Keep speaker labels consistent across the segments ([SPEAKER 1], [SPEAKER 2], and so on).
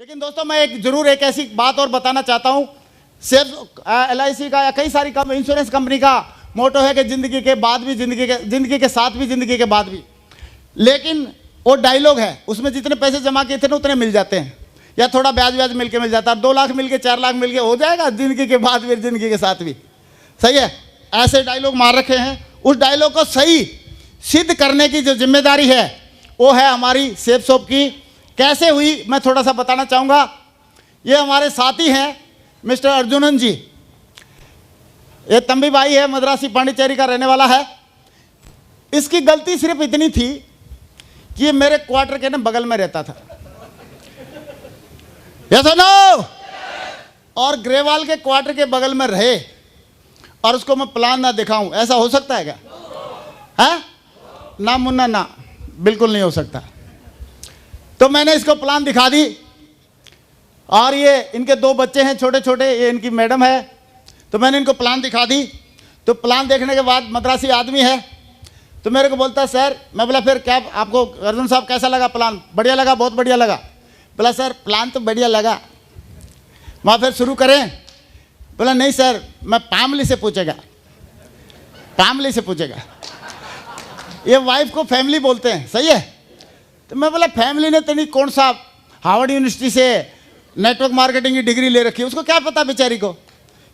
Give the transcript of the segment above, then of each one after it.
[SPEAKER 1] लेकिन दोस्तों मैं जरूर एक ऐसी बात और बताना चाहता हूं, सिर्फ LIC का या कई सारी इंश्योरेंस कंपनी का मोटो है कि जिंदगी के बाद भी जिंदगी के साथ भी जिंदगी के बाद भी, लेकिन वो डायलॉग है, उसमें जितने पैसे जमा किए थे ना उतने मिल जाते हैं, या थोड़ा ब्याज मिल के मिल जाता है। 2 लाख मिल के 4 लाख मिल के हो जाएगा जिंदगी के बाद भी जिंदगी के साथ भी। सही है, ऐसे डायलॉग मार रखे हैं। उस डायलॉग को सही सिद्ध करने की जो जिम्मेदारी है वो है हमारी सेफ शॉप की। कैसे हुई मैं थोड़ा सा बताना चाहूँगा। ये हमारे साथी हैं मिस्टर अर्जुनन जी, ये तंबी भाई है, मद्रासी पांडिचेरी का रहने वाला है। इसकी गलती सिर्फ इतनी थी कि ये मेरे क्वार्टर के ना बगल में रहता था, यस और नो, और ग्रेवाल के क्वार्टर के बगल में रहे और उसको मैं प्लान ना दिखाऊं, ऐसा हो सकता है क्या? है ना मुन्ना, ना बिल्कुल नहीं हो सकता। तो मैंने इसको प्लान दिखा दी, और ये इनके 2 बच्चे हैं छोटे छोटे, ये इनकी मैडम है। तो मैंने इनको प्लान दिखा दी। तो प्लान देखने के बाद मद्रासी आदमी है, तो मेरे को बोलता है सर, मैं बोला फिर क्या आपको अर्जुन साहब कैसा लगा प्लान? बढ़िया लगा, बहुत बढ़िया लगा। बोला सर प्लान तो बढ़िया लगा, वहाँ फिर शुरू करें? बोला नहीं सर, मैं फैमिली से पूछेगा, फैमिली से पूछेगा। ये वाइफ को फैमिली बोलते हैं, सही है। तो मैं बोला फैमिली ने तो नहीं, कौन सा हार्वर्ड यूनिवर्सिटी से नेटवर्क मार्केटिंग की डिग्री ले रखी है, उसको क्या पता बेचारी को,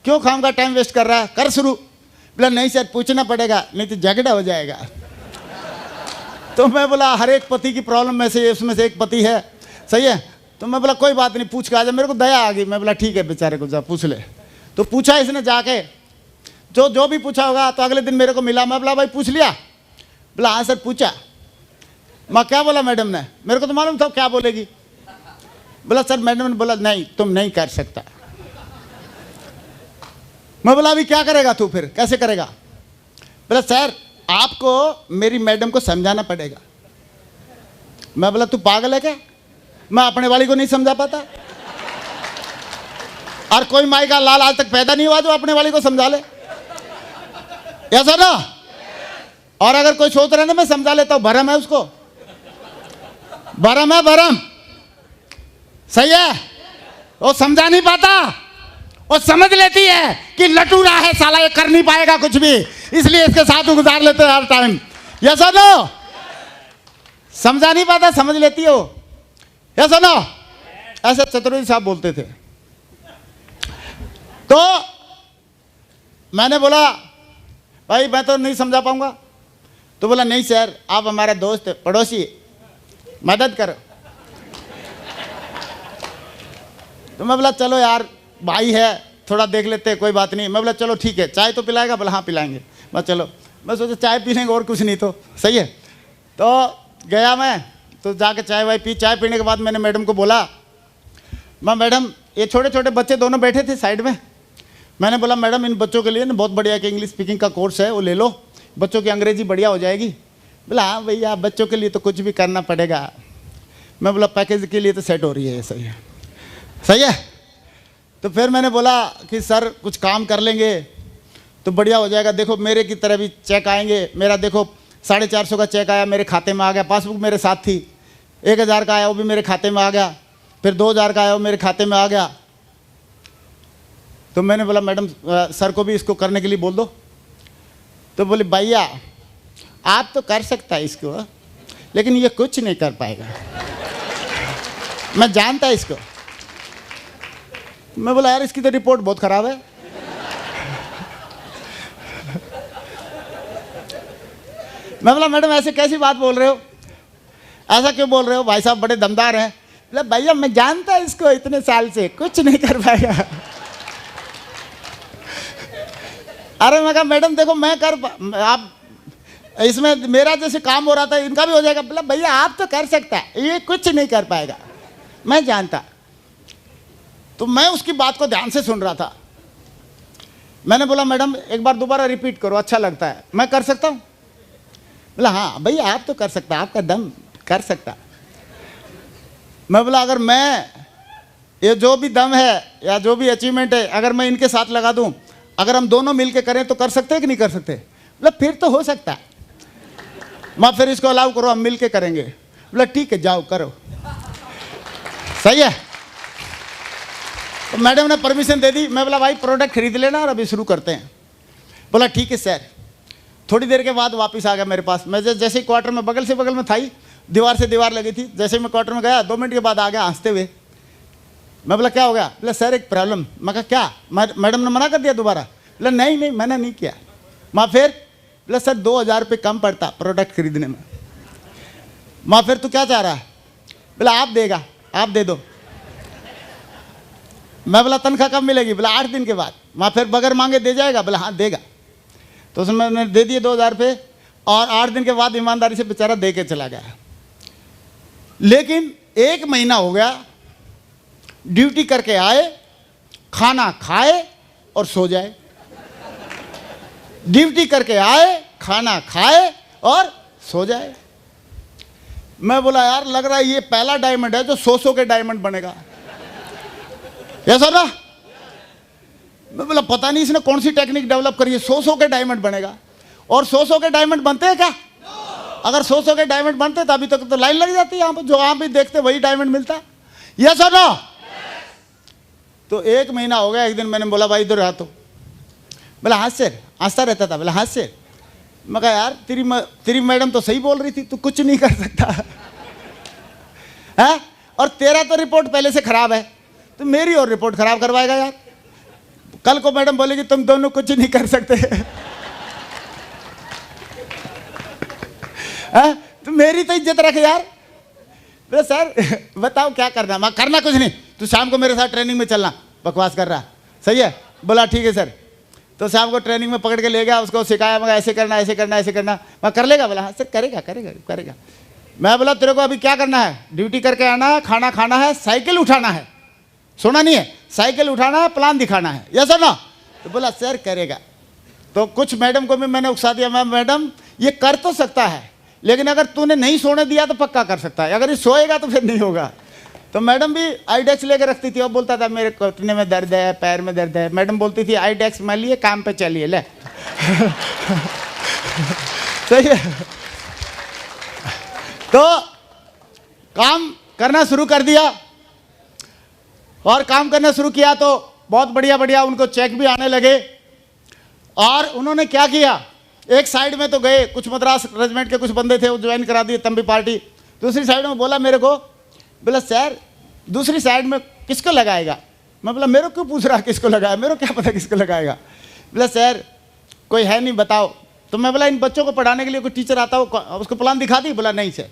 [SPEAKER 1] क्यों खाऊंगा टाइम वेस्ट कर रहा है, कर शुरू। बोला नहीं सर पूछना पड़ेगा, नहीं तो झगड़ा हो जाएगा। तो मैं बोला हर एक पति की प्रॉब्लम में से उसमें से एक पति है, सही है। तो मैं बोला कोई बात नहीं, पूछ के आ जा। मेरे को दया आ गई, मैं बोला ठीक है बेचारे को जा पूछ ले। तो पूछा इसने जाके, जो भी पूछा होगा। तो अगले दिन मेरे को मिला, मैं बोला भाई पूछ लिया? बोला हाँ सर पूछा। मैं क्या बोला मैडम ने? मेरे को तो मालूम था क्या बोलेगी। बोला सर मैडम ने बोला नहीं तुम नहीं कर सकता। मैं बोला अभी क्या करेगा तू, फिर कैसे करेगा? बोला सर आपको मेरी मैडम को समझाना पड़ेगा। मैं बोला तू पागल है क्या, मैं अपने वाली को नहीं समझा पाता? और कोई माई का लाल आज तक पैदा नहीं हुआ जो अपने वाली को समझा ले, ऐसा ना। और अगर कोई सोच रहा है ना मैं समझा लेता हूं, भरम है उसको, भरम है, भरम। सही है, वो समझा नहीं पाता, वो समझ लेती है कि लटूरा है साला, ये कर नहीं पाएगा कुछ भी, इसलिए इसके साथ गुजार लेते हैं हर टाइम, यस और नो। समझा नहीं पाता, समझ लेती है वो, यस और नो। ऐसे चतुर्वेदी साहब बोलते थे। तो मैंने बोला भाई मैं तो नहीं समझा पाऊंगा। तो बोला नहीं सर आप हमारा दोस्त पड़ोसी, मदद करो। तो मैं बोला चलो यार भाई है, थोड़ा देख लेते हैं, कोई बात नहीं। मैं बोला चलो ठीक है, चाय तो पिलाएगा? बोला हाँ पिलाएंगे। मैं चलो, मैं सोचा चाय पी लेंगे और कुछ नहीं तो, सही है। तो गया मैं, तो जाके चाय वाय पी। चाय पीने के बाद मैंने मैडम को बोला, मैं मैडम ये छोटे छोटे बच्चे दोनों बैठे थे साइड में, मैंने बोला मैडम इन बच्चों के लिए ना बहुत बढ़िया कि इंग्लिश स्पीकिंग का कोर्स है, वो ले लो, बच्चों की अंग्रेजी बढ़िया हो जाएगी। बोला हाँ भैया बच्चों के लिए तो कुछ भी करना पड़ेगा। मैं बोला पैकेज के लिए तो सेट हो रही है, सही है, सही है। तो फिर मैंने बोला कि सर कुछ काम कर लेंगे तो बढ़िया हो जाएगा। देखो मेरे की तरह भी चेक आएंगे, मेरा देखो 450 का चेक आया मेरे खाते में आ गया, पासबुक मेरे साथ थी। 1000 का आया वो भी मेरे खाते में आ गया, फिर 2000 का आया वो मेरे खाते में आ गया। तो मैंने बोला मैडम सर को भी इसको करने के लिए बोल दो। तो बोले भैया आप तो कर सकता है इसको, लेकिन ये कुछ नहीं कर पाएगा, मैं जानता है इसको। मैं बोला यार इसकी तो रिपोर्ट बहुत खराब है। मैं बोला मैडम ऐसे कैसी बात बोल रहे हो, ऐसा क्यों बोल रहे हो, भाई साहब बड़े दमदार हैं। बोला भैया मैं जानता है इसको इतने साल से, कुछ नहीं कर पाएगा। अरे मैं कहा मैडम देखो मैं आप इसमें मेरा जैसे काम हो रहा था इनका भी हो जाएगा। बोला भैया आप तो कर सकता है, ये कुछ नहीं कर पाएगा, मैं जानता। तो मैं उसकी बात को ध्यान से सुन रहा था। मैंने बोला मैडम एक बार दोबारा रिपीट करो, अच्छा लगता है, मैं कर सकता हूँ? बोला हाँ भैया आप तो कर सकता, आपका दम कर सकता। मैं बोला अगर मैं ये जो भी दम है या जो भी अचीवमेंट है अगर मैं इनके साथ लगा दूं, अगर हम दोनों मिलके करें तो कर सकते हैं कि नहीं कर सकते? बोला फिर तो हो सकता है, मैं फिर इसको अलाउ करो, हम मिलके करेंगे। बोला ठीक है जाओ करो, सही है। तो मैडम ने परमिशन दे दी। मैं बोला भाई प्रोडक्ट खरीद लेना और अभी शुरू करते हैं। बोला ठीक है सर। थोड़ी देर के बाद वापस आ गया मेरे पास। मैं जैसे ही क्वार्टर में बगल में था ही, दीवार से दीवार लगी थी। जैसे मैं क्वार्टर में गया 2 मिनट के बाद आ गया हंसते हुए। मैं बोला क्या हो गया? बोला सर एक प्रॉब्लम। मैं कहा क्या? मैडम ने मना कर दिया दोबारा? बोला नहीं मैंने नहीं किया। मैं फिर? बोला सर 2000 रुपये कम पड़ता प्रोडक्ट खरीदने में। मैं फिर तू क्या चाह रहा है? बोला आप देगा, आप दे दो। मैं बोला तनख्वाह कब मिलेगी? बोला 8 दिन के बाद। मैं फिर बगैर मांगे दे जाएगा? बोला हाँ देगा। तो उसमें मैंने दे दिए 2000 रुपये और 8 दिन के बाद ईमानदारी से बेचारा दे के चला गया। लेकिन 1 महीना हो गया, ड्यूटी करके आए, खाना खाए और सो जाए। ड्यूटी करके आए, खाना खाए और सो जाए। मैं बोला यार लग रहा है ये पहला डायमंड है जो 100 के डायमंड बनेगा। ऐसा ना? मैं बोला पता नहीं इसने कौन सी टेक्निक डेवलप करी है, 100 के डायमंड बनेगा। और 100 के डायमंड बनते हैं क्या? अगर 100 के डायमंड बनते तो अभी तक तो लाइन लग जाती है यहाँ पर, जो आप भी देखते वही डायमंड मिलता। यस और नो? तो 1 महीना हो गया। एक दिन मैंने बोला भाई इधर आ। तो बोला हाँ सर। हंसता रहता था। बोला हाँ सर। मैं कहा यार तेरी मैडम तो सही बोल रही थी, तू कुछ नहीं कर सकता है। और तेरा तो रिपोर्ट पहले से खराब है, तो मेरी और रिपोर्ट खराब करवाएगा यार। कल को मैडम बोलेगी तुम दोनों कुछ नहीं कर सकते है? तो मेरी तो इज्जत रख यार। बोले सर बताओ क्या करना? मैं करना कुछ नहीं, तू शाम को मेरे साथ ट्रेनिंग में चलना। बकवास कर रहा, सही है? बोला ठीक है सर। तो शाम को ट्रेनिंग में पकड़ के ले गया, उसको सिखाया। मैं ऐसे करना ऐसे करना ऐसे करना। मैं कर लेगा? बोला हाँ सर करेगा करेगा करेगा। मैं बोला तेरे को अभी क्या करना है? ड्यूटी करके आना है, खाना खाना है, साइकिल उठाना है। सुना नहीं है? साइकिल उठाना है, प्लान दिखाना है। यस और नो? तो बोला सर करेगा। तो कुछ मैडम को भी मैंने उकसा दिया। मैं मैडम ये कर तो सकता है, लेकिन अगर तूने नहीं सोने दिया तो पक्का कर सकता है, अगर ये सोएगा तो फिर नहीं होगा। तो मैडम भी आईडेक्स लेके रखती थी और बोलता था मेरे घुटने में दर्द है, पैर में दर्द है। मैडम बोलती थी आईडेक्स मान लिए, काम पे चलिए ले सही है। तो काम करना शुरू कर दिया, और काम करना शुरू किया तो बहुत बढ़िया बढ़िया उनको चेक भी आने लगे। और उन्होंने क्या किया, एक साइड में तो गए, कुछ मद्रास रेजिमेंट के कुछ बंदे थे वो ज्वाइन करा दिए तंबी पार्टी। दूसरी साइड में बोला मेरे को, बोला सर दूसरी साइड में किसको लगाएगा? मैं बोला मेरे को क्यों पूछ रहा किसको लगाया, मेरे को क्या पता किसको लगाएगा। बोला सर कोई है नहीं बताओ। तो मैं बोला इन बच्चों को पढ़ाने के लिए कोई टीचर आता हो, उसको प्लान दिखा दी? बोला नहीं सर।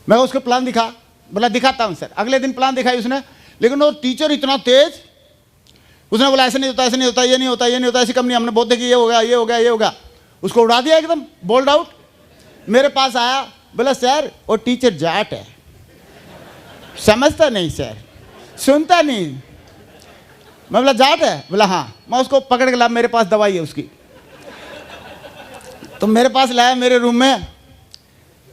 [SPEAKER 1] मैं उसको प्लान दिखा? बोला दिखाता हूँ सर। अगले दिन प्लान दिखाई उसने, लेकिन वो टीचर इतना तेज, उसने बोला ऐसे नहीं होता, ऐसे नहीं होता, ये नहीं होता, ये नहीं होता, ऐसी कंपनी हमने बहुत देखी, ये हो गया, ये हो गया, ये हो गया। उसको उड़ा दिया एकदम बोल्ड आउट। मेरे पास आया, बोला सर वो टीचर जाट है, समझता नहीं सर, सुनता नहीं। मैं बोला जाट है? बोला हाँ। मैं उसको पकड़ के ला, मेरे पास दवाई है उसकी। तो मेरे पास लाया मेरे रूम में।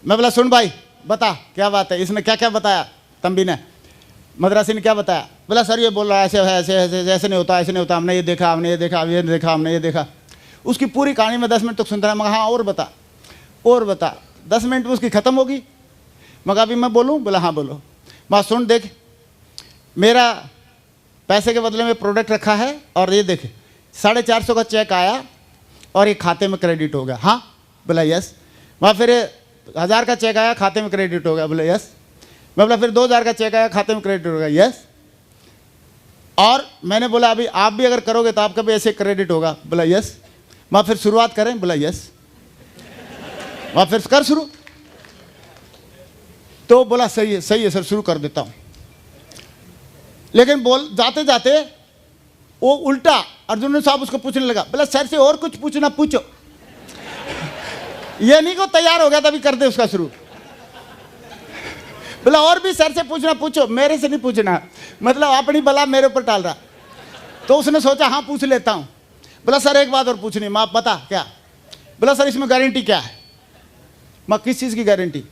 [SPEAKER 1] मैं बोला सुन भाई बता क्या बात है। इसने क्या क्या बताया, तंबी ने, मद्रासी ने क्या बताया? बोला सर ये बोल रहा है ऐसे है, ऐसे ऐसे ऐसे नहीं होता, ऐसे नहीं होता, हमने ये देखा, हमने ये देखा, ये देखा, हमने ये देखा। उसकी पूरी कहानी में 10 मिनट तक सुनता रहा। मगर हाँ और बता, और बता। 10 मिनट में उसकी ख़त्म होगी। मगर अभी मैं बोलूँ? बोला हाँ बोलो। मैं सुन देख, मेरा पैसे के बदले में प्रोडक्ट रखा है, और ये देख 450 का चेक आया और ये खाते में क्रेडिट हो गया। हाँ? बोला यस। वहाँ फिर 1000 का चेक आया, खाते में क्रेडिट हो गया। बोला यस। मैं बोला फिर 2000 का चेक आया, खाते में क्रेडिट होगा। यस। और मैंने बोला अभी आप भी अगर करोगे तो आपका भी ऐसे क्रेडिट होगा। बोला यस। मैं फिर शुरुआत करें? बोला यस। मैं फिर कर शुरू। तो बोला सही है सर, शुरू कर देता हूँ। लेकिन बोल जाते जाते वो उल्टा अर्जुन साहब उसको पूछने लगा। बोला सर से और कुछ पूछना पूछो। ये नहीं को तैयार हो गया तभी कर दे उसका शुरू। बोला और भी सर से पूछना पूछो, मेरे से नहीं पूछना, मतलब अपनी बला मेरे ऊपर टाल रहा। तो उसने सोचा हाँ पूछ लेता हूँ। बोला सर एक बात और पूछनी, माँ पता क्या? बोला सर इसमें गारंटी क्या है? माँ किस चीज़ की गारंटी?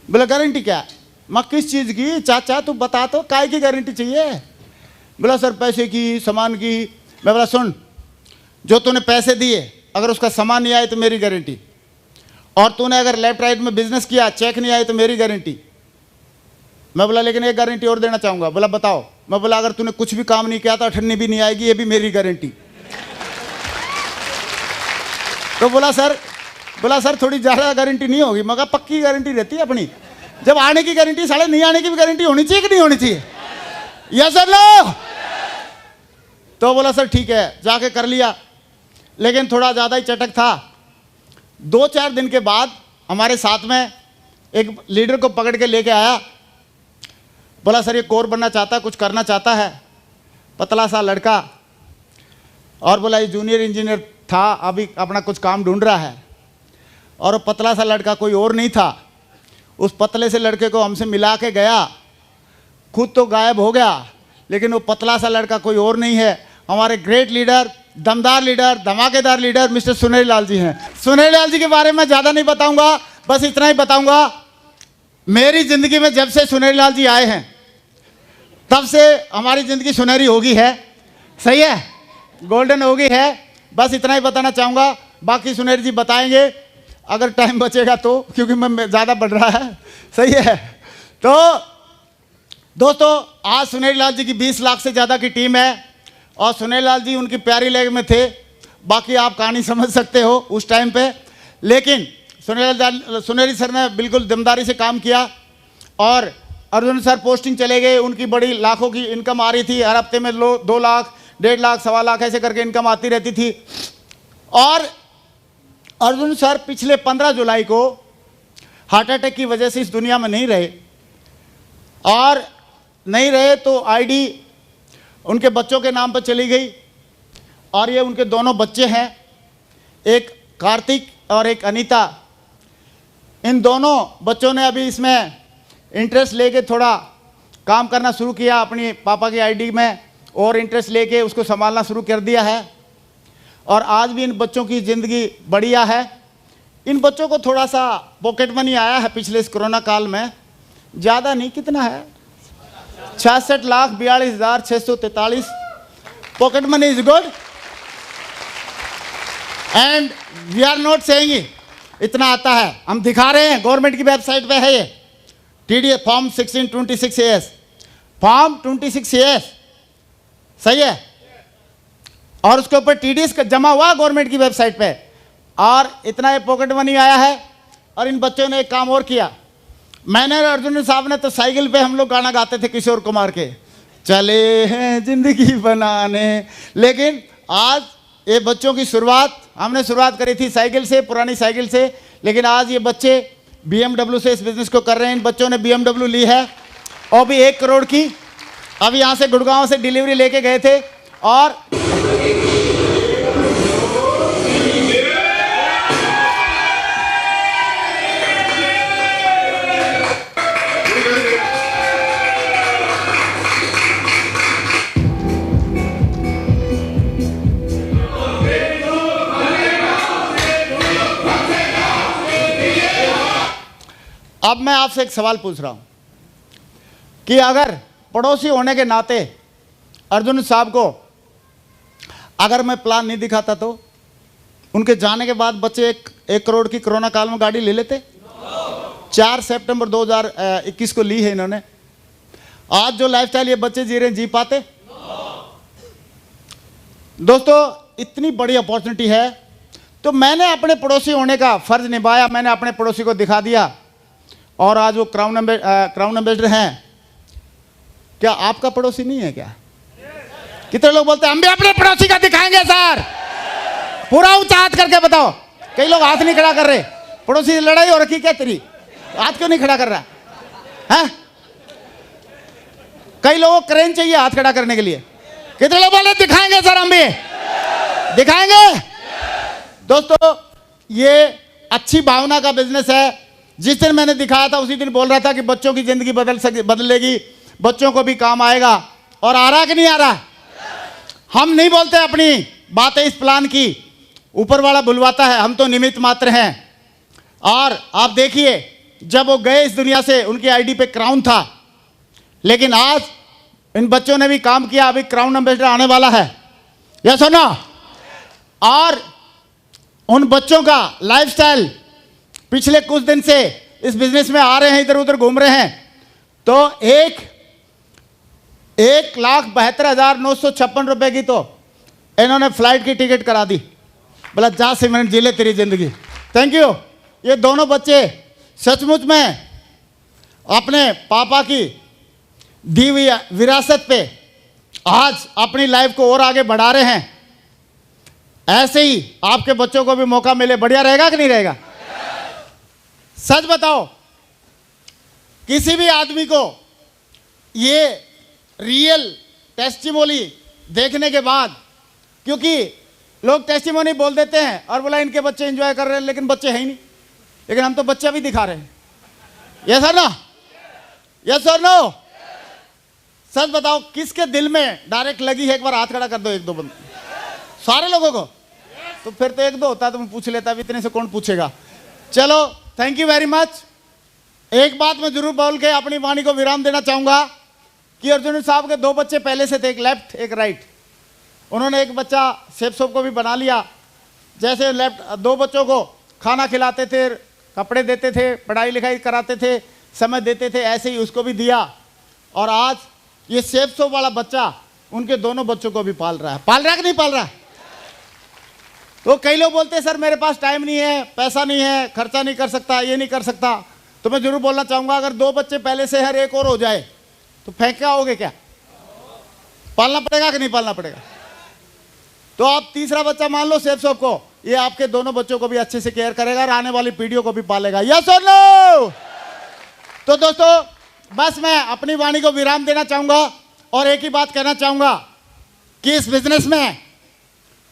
[SPEAKER 1] बोला गारंटी क्या है? माँ किस चीज़ की? चाचा तू बता तो, काय की गारंटी चाहिए? बोला सर पैसे की, सामान की। मैं बोला सुन, जो तूने पैसे दिए अगर उसका सामान नहीं आए तो मेरी गारंटी, और तूने अगर लेफ्ट राइट में बिजनेस किया चेक नहीं आए तो मेरी गारंटी। मैं बोला लेकिन एक गारंटी और देना चाहूँगा। बोला बताओ। मैं बोला अगर तूने कुछ भी काम नहीं किया तो अठन्नी भी नहीं आएगी, ये भी मेरी गारंटी। तो बोला सर थोड़ी ज़्यादा गारंटी नहीं होगी। मैं कहा पक्की गारंटी रहती है अपनी। जब आने की गारंटी, साले नहीं आने की भी गारंटी होनी चाहिए कि नहीं होनी चाहिए? Yes sir no. तो बोला सर ठीक है, जाके कर लिया। लेकिन थोड़ा ज़्यादा ही चटक था। 2-4 दिन के बाद हमारे साथ में एक लीडर को पकड़ के लेके आया। बोला सर ये कोर बनना चाहता है, कुछ करना चाहता है, पतला सा लड़का। और बोला ये जूनियर इंजीनियर था, अभी अपना कुछ काम ढूंढ रहा है। और वो पतला सा लड़का कोई और नहीं था। उस पतले से लड़के को हमसे मिला के गया, खुद तो गायब हो गया, लेकिन वो पतला सा लड़का कोई और नहीं है, हमारे ग्रेट लीडर, दमदार लीडर, धमाकेदार लीडर मिस्टर सुनेरी लाल जी हैं। सुनेरी लाल जी के बारे में ज़्यादा नहीं बताऊंगा, बस इतना ही बताऊंगा, मेरी ज़िंदगी में जब से सुनेरी लाल जी आए हैं तब से हमारी ज़िंदगी सुनहरी होगी है। सही है, गोल्डन होगी है। बस इतना ही बताना चाहूँगा, बाकी सुनेरी जी बताएंगे अगर टाइम बचेगा तो, क्योंकि मैं ज़्यादा बढ़ रहा है। सही है। तो दोस्तों आज सुनेरी लाल जी की 20 लाख से ज़्यादा की टीम है और सुनेरी लाल जी उनकी प्यारी लेग में थे। बाकी आप कहानी समझ सकते हो उस टाइम पे। लेकिन सुनेरी सर ने बिल्कुल दमदारी से काम किया और अर्जुन सर पोस्टिंग चले गए। उनकी बड़ी लाखों की इनकम आ रही थी, हर हफ्ते में 2 लाख, 1.5 लाख, 1.25 लाख ऐसे करके इनकम आती रहती थी। और अर्जुन सर पिछले 15 जुलाई को हार्ट अटैक की वजह से इस दुनिया में नहीं रहे। और नहीं रहे तो आईडी उनके बच्चों के नाम पर चली गई। और ये उनके दोनों बच्चे हैं, एक कार्तिक और एक अनीता। इन दोनों बच्चों ने अभी इसमें इंटरेस्ट लेके थोड़ा काम करना शुरू किया अपनी पापा की आईडी में, और इंटरेस्ट लेके उसको संभालना शुरू कर दिया है। और आज भी इन बच्चों की ज़िंदगी बढ़िया है। इन बच्चों को थोड़ा सा पॉकेट मनी आया है पिछले इस कोरोना काल में, ज़्यादा नहीं, कितना है, 66,42,643 pocket money is good. And we are not saying इतना आता है, हम दिखा रहे हैं, गवर्नमेंट की वेबसाइट पे है ये TDS form 1626AS, form 26AS। सही है। और उसके ऊपर TDS का जमा हुआ गवर्नमेंट की वेबसाइट पे। और इतना ये पॉकेट मनी आया है। और इन बच्चों ने एक काम और किया, मैंने और अर्जुन साहब ने तो साइकिल पे हम लोग गाना गाते थे किशोर कुमार के, चले हैं जिंदगी बनाने। लेकिन आज ये बच्चों की शुरुआत, हमने शुरुआत करी थी साइकिल से, पुरानी साइकिल से, लेकिन आज ये बच्चे BMW से इस बिज़नेस को कर रहे हैं। इन बच्चों ने BMW ली है और भी 1 करोड़ की। अभी यहाँ से गुड़गांव से डिलीवरी लेके गए थे। और अब मैं आपसे एक सवाल पूछ रहा हूं कि अगर पड़ोसी होने के नाते अर्जुन साहब को अगर मैं प्लान नहीं दिखाता तो उनके जाने के बाद बच्चे 1 करोड़ की कोरोना काल में गाड़ी ले लेते। 4 सितंबर 2021 को ली है इन्होंने। आज जो लाइफस्टाइल ये बच्चे जी रहे हैं, जी पाते? दोस्तों इतनी बड़ी अपॉर्चुनिटी है, तो मैंने अपने पड़ोसी होने का फर्ज निभाया, मैंने अपने पड़ोसी को दिखा दिया। और आज वो क्राउन एम्बेसडर हैं। क्या आपका पड़ोसी नहीं है क्या? कितने लोग बोलते हैं हम भी अपने पड़ोसी का दिखाएंगे सर, पूरा ऊंचा हाथ करके बताओ। कई लोग हाथ नहीं खड़ा कर रहे। पड़ोसी से लड़ाई हो रखी क्या तेरी, हाथ क्यों नहीं खड़ा कर रहा है? कई लोगों को क्रेन चाहिए हाथ खड़ा करने के लिए। कितने लोग बोले दिखाएंगे सर, हम भी दिखाएंगे। दोस्तों ये अच्छी भावना का बिजनेस है। जिस दिन मैंने दिखाया था उसी दिन बोल रहा था कि बच्चों की जिंदगी बदलेगी, बच्चों को भी काम आएगा। और आ रहा कि नहीं आ रहा? हम नहीं बोलते अपनी बातें इस प्लान की, ऊपर वाला बुलवाता है, हम तो निमित्त मात्र हैं। और आप देखिए जब वो गए इस दुनिया से उनकी आईडी पे क्राउन था, लेकिन आज इन बच्चों ने भी काम किया। अभी क्राउन एम्बेसडर आने वाला है, या सुनो। और उन बच्चों का लाइफस्टाइल पिछले कुछ दिन से इस बिजनेस में आ रहे हैं, इधर उधर घूम रहे हैं। तो 1,72,956 रुपए की तो इन्होंने फ्लाइट की टिकट करा दी। बोला जा सिमरन जी ले तेरी जिंदगी। Thank you. ये दोनों बच्चे सचमुच में अपने पापा की दी हुई विरासत पे आज अपनी लाइफ को और आगे बढ़ा रहे हैं। ऐसे ही आपके बच्चों को भी मौका मिले, बढ़िया रहेगा कि नहीं रहेगा? सच बताओ, किसी भी आदमी को ये रियल टेस्टिमोनी देखने के बाद, क्योंकि लोग टेस्टिमोनी बोल देते हैं और बोला इनके बच्चे एंजॉय कर रहे हैं, लेकिन बच्चे हैं ही नहीं। लेकिन हम तो बच्चा भी दिखा रहे हैं। यस और नो? यस और नो? सच बताओ, किसके दिल में डायरेक्ट लगी है? एक बार हाथ खड़ा कर दो, एक दो बंदे। सारे लोगों को? तो फिर तो एक दो होता तो मैं पूछ लेता, अब इतने से कौन पूछेगा। चलो, थैंक यू वेरी मच। एक बात मैं जरूर बोल के अपनी वाणी को विराम देना चाहूंगा कि अर्जुन साहब के 2 बच्चे पहले से थे, एक लेफ्ट एक राइट। उन्होंने एक बच्चा शेफ सोप को भी बना लिया। जैसे लेफ्ट 2 बच्चों को खाना खिलाते थे, कपड़े देते थे, पढ़ाई लिखाई कराते थे, समय देते थे, ऐसे ही उसको भी दिया। और आज ये शेफ सोप वाला बच्चा उनके दोनों बच्चों को भी पाल रहा है। पाल रहा है कि नहीं पाल रहा है? तो कई लोग बोलते हैं सर मेरे पास टाइम नहीं है, पैसा नहीं है, खर्चा नहीं कर सकता, ये नहीं कर सकता। तो मैं जरूर बोलना चाहूंगा, अगर 2 बच्चे पहले से हर एक और हो जाए तो फेंक क्या होगे? क्या पालना पड़ेगा कि नहीं पालना पड़ेगा? तो आप तीसरा बच्चा मान लो शेफ सोप को, ये आपके दोनों बच्चों को भी अच्छे से केयर करेगा और आने वाली पीढ़ियों को भी पालेगा। यस और नो? तो दोस्तों, बस मैं अपनी वाणी को विराम देना चाहूंगा और एक ही बात कहना चाहूंगा कि इस बिजनेस में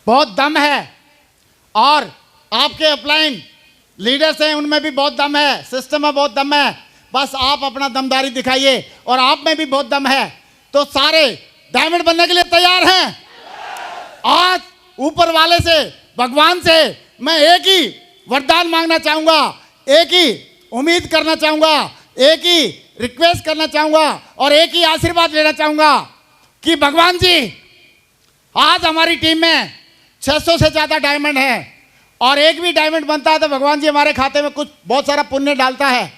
[SPEAKER 1] बहुत दम है और आपके अपलाइन लीडर्स हैं, उनमें भी बहुत दम है, सिस्टम में बहुत दम है। बस आप अपना दमदारी दिखाइए और आप में भी बहुत दम है। तो सारे डायमंड बनने के लिए तैयार हैं? आज ऊपर वाले से, भगवान से मैं एक ही वरदान मांगना चाहूंगा, एक ही उम्मीद करना चाहूंगा, एक ही रिक्वेस्ट करना चाहूंगा और एक ही आशीर्वाद लेना चाहूंगा कि भगवान जी, आज हमारी टीम में 600 से ज्यादा डायमंड है और एक भी डायमंड बनता है तो भगवान जी हमारे खाते में कुछ बहुत सारा पुण्य डालता है।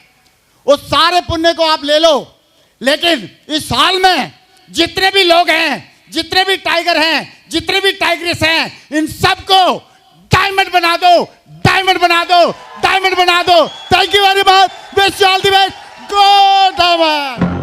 [SPEAKER 1] उस सारे पुण्य को आप ले लो, लेकिन इस साल में जितने भी लोग हैं, जितने भी टाइगर हैं, जितने भी टाइग्रेस हैं, इन सबको डायमंड बना दो, डायमंड बना दो, डायमंड बना दो। Thank you very much. Wish you all the best. Go diamond.